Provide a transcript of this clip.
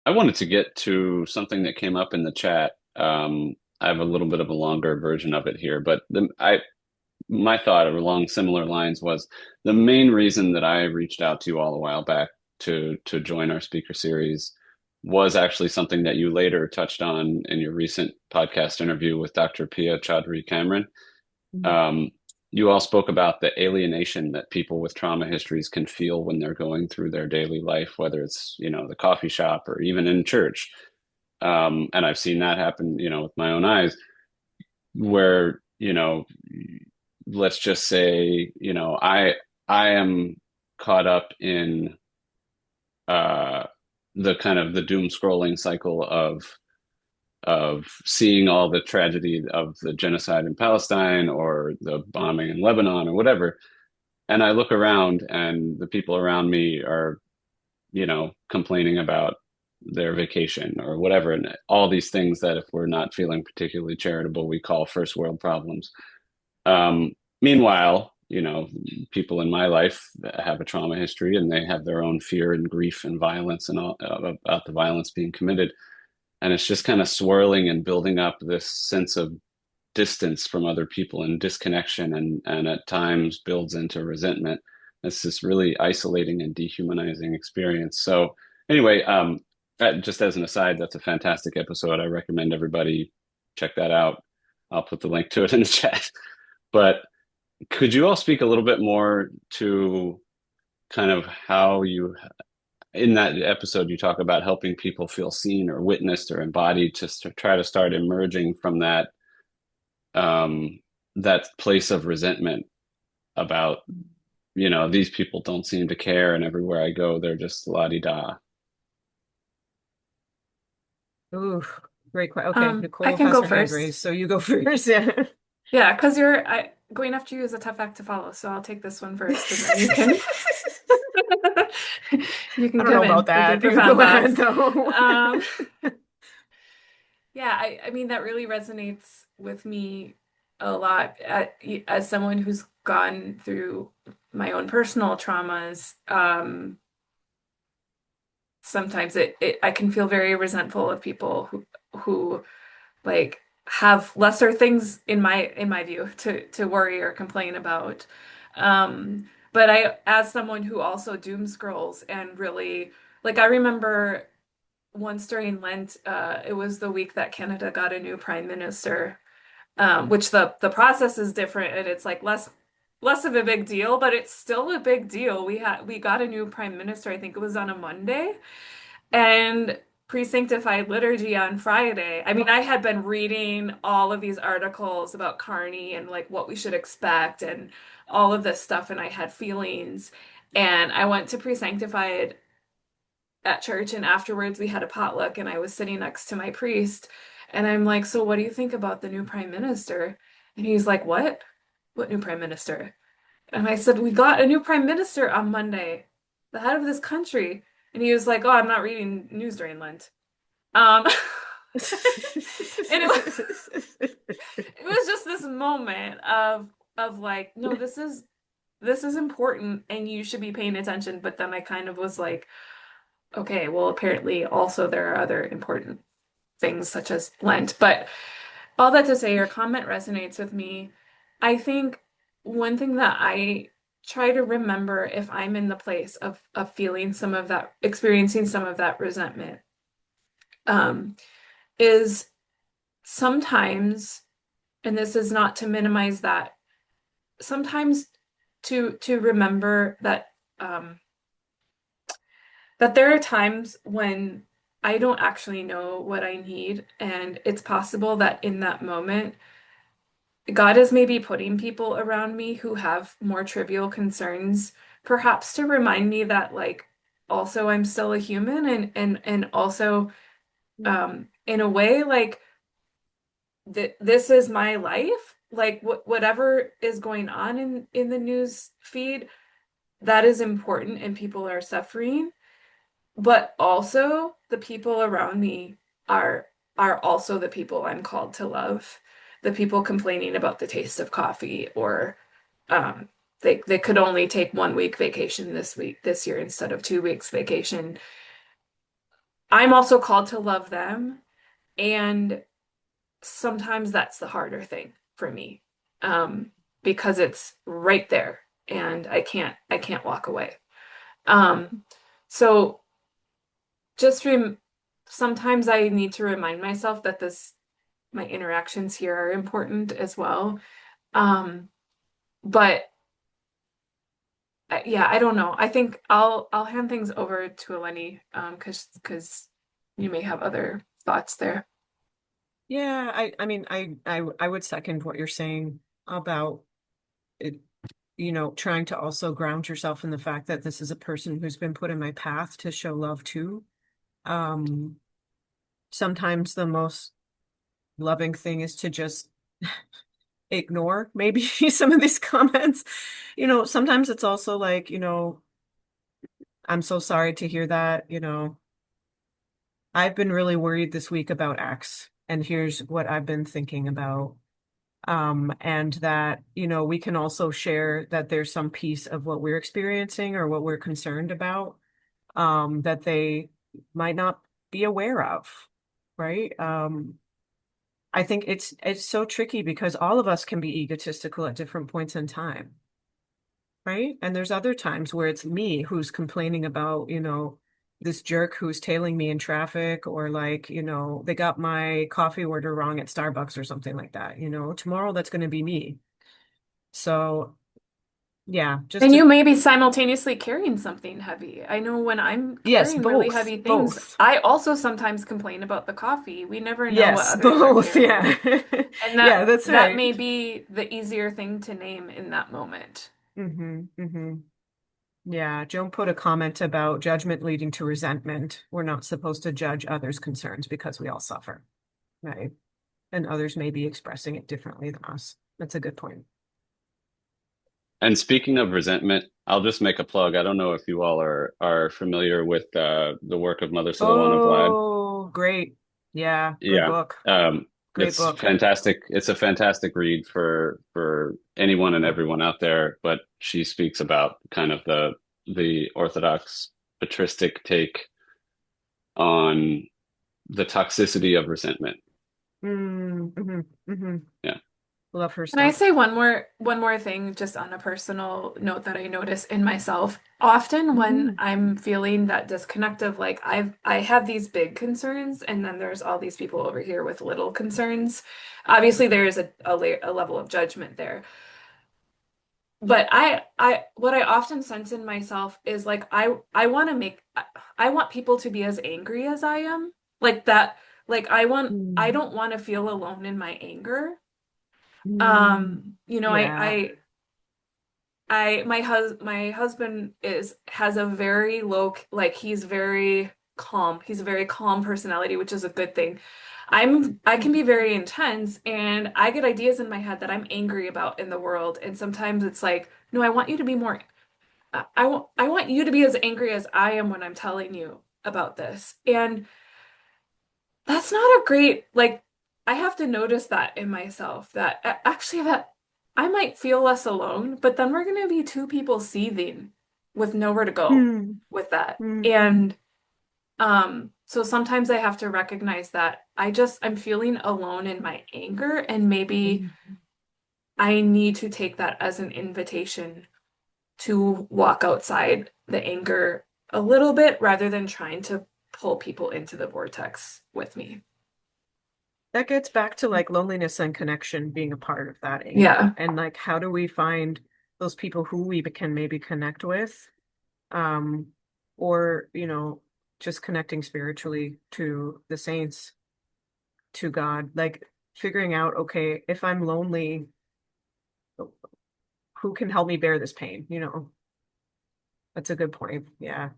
I wanted to get to something that came up in the chat. I have a little bit of a longer version of it here, but my thought along similar lines was the main reason that I reached out to you all a while back to join our speaker series was actually something that you later touched on in your recent podcast interview with Dr. Pia Chaudhry Cameron. Mhm. Um, you all spoke about the alienation that people with trauma histories can feel when they're going through their daily life, whether it's, the coffee shop or even in church. And I've seen that happen, with my own eyes, where, let's just say, I am caught up in uh the kind of the doom scrolling cycle of seeing all the tragedy of the genocide in Palestine or the bombing in Lebanon or whatever. And I look around and the people around me are, complaining about their vacation or whatever. And all these things that if we're not feeling particularly charitable, we call first world problems. Meanwhile, people in my life have a trauma history and they have their own fear and grief and violence and all about the violence being committed. And it's just kind of swirling and building up this sense of distance from other people and disconnection and at times builds into resentment. It's this really isolating and dehumanizing experience. So anyway, just as an aside, that's a fantastic episode. I recommend everybody check that out. I'll put the link to it in the chat. But could you all speak a little bit more to kind of how you, in that episode, you talk about helping people feel seen or witnessed or embodied to try to start emerging from um, that place of resentment about, these people don't seem to care, and everywhere I go, they're just la-di-da. Ooh, great question. Okay, I Nicole can has go her hand raised, first. so you go first. Yeah. Yeah, because going after you is a tough act to follow, so I'll take this one first, and then you can you I can don't know come about in with your that. You profound go ahead thoughts. though. Um, yeah, I mean that really resonates with me a lot as someone who's gone through my own personal traumas. Sometimes I can feel very resentful of people who like have lesser things in my view to worry or complain about. But as someone who also doom scrolls and really like I remember once during Lent, it was the week that Canada got a new prime minister, which the process is different and it's like less of a big deal, but it's still a big deal. We got a new prime minister, I think it was on a Monday. And pre-sanctified liturgy on Friday. I mean, I had been reading all of these articles about Carney and like what we should expect and all of this stuff, and I had feelings. And I went to pre-sanctified at church, and afterwards we had a potluck, and I was sitting next to my priest, and I'm like, "So what do you think about the new prime minister?" And he's like, "What? What new prime minister?" And I said, "We got a new prime minister on Monday, the head of this country." And he was like, "Oh, I'm not reading news during Lent." Um, and it was just this moment of like, no, this is important and you should be paying attention. But then I kind of was like, okay, well, apparently also there are other important things such as Lent. But all that to say, your comment resonates with me. I think one thing that I try to remember if I'm in the place of feeling some of that, experiencing some of that resentment, um, is sometimes, and this is not to minimize that, sometimes to remember um, that there are times when I don't actually know what I need, and it's possible that in that moment God is maybe putting people around me who have more trivial concerns, perhaps to remind me that like also I'm still a human and also in a way like this is my life. Like whatever is going on in the news feed, that is important and people are suffering, but also the people around me are are also the people I'm called to love. The people complaining about the taste of coffee or um, they could only take 1 week vacation this year instead of 2 weeks vacation. I'm also called to love them, and sometimes that's the harder thing for me. Because it's right there and I can't walk away. So just sometimes I need to remind myself that my interactions here are important as well. Um, but yeah, I don't know. I think I'll hand things over to Eleni, because you may have other thoughts there. Yeah, I mean, I would second what you're saying about it, trying to also ground yourself in the fact that this is a person who's been put in my path to show love to. Um, Sometimes the most loving thing is to just ignore maybe some of these comments. Sometimes it's also like, I'm so sorry to hear that, I've been really worried this week about X, and here's what I've been thinking about. And that, we can also share that there's some piece of what we're experiencing or what we're concerned about, that they might not be aware of, right? I think it's so tricky because all of us can be egotistical at different points in time, right? And there's other times where it's me who's complaining about, this jerk who's tailing me in traffic, or like, they got my coffee order wrong at Starbucks or something like that. Tomorrow that's going to be me. So, yeah, just And you to, may be simultaneously carrying something heavy. I know when I'm yes, carrying really both, heavy things, both. I also sometimes complain about the coffee. We never know what Yes, others are both. carrying. Yeah. And Yeah, that that's that right. may be the easier thing to name in that moment. Hmm. Yeah, Joan put a comment about judgment leading to resentment. We're not supposed to judge others' concerns because we all suffer, right? And others may be expressing it differently than us. That's a good point. And speaking of resentment, I'll just make a plug. I don't know if you all are familiar with the work of Mother Silvana Vlad. Oh, great. Yeah, good Yeah. book. Great It's book. fantastic. It's a fantastic read for anyone and everyone out there, but she speaks about kind of the Orthodox patristic take on the toxicity of resentment. Mm-hmm, hmm. Yeah. Love her Can I stuff. say one more thing just on a personal note that I notice in myself? Often when Hmm. I'm feeling that disconnect of like I have these big concerns and then there's all these people over here with little concerns. Obviously there is a level of judgment there. But I what I often sense in myself is like I want to I want people to be as angry as I am. Like that, like I Mm. don't want to feel alone in my anger. Mm. Yeah. My husband has a very like he's very calm. He's a very calm personality, which is a good thing. I can be very intense and I get ideas in my head that I'm angry about in the world. And sometimes it's like, no, I want you to be more I want you to be as angry as I am when I'm telling you about this. And that's not a great, like, I have to notice that in myself that actually that I might feel less alone, but then we're going to be two people seething with nowhere to go Mm. with that. Mm. And so sometimes I have to recognize that I'm feeling alone in my anger, and maybe Mm. I need to take that as an invitation to walk outside the anger a little bit rather than trying to pull people into the vortex with me. That gets back to like loneliness and connection being a part of that anger. Yeah. And like, how do we find those people who we can maybe connect with? Um, or, just connecting spiritually to the saints, to God, like figuring out, okay, if I'm lonely, who can help me bear this pain? That's a good point. Yeah.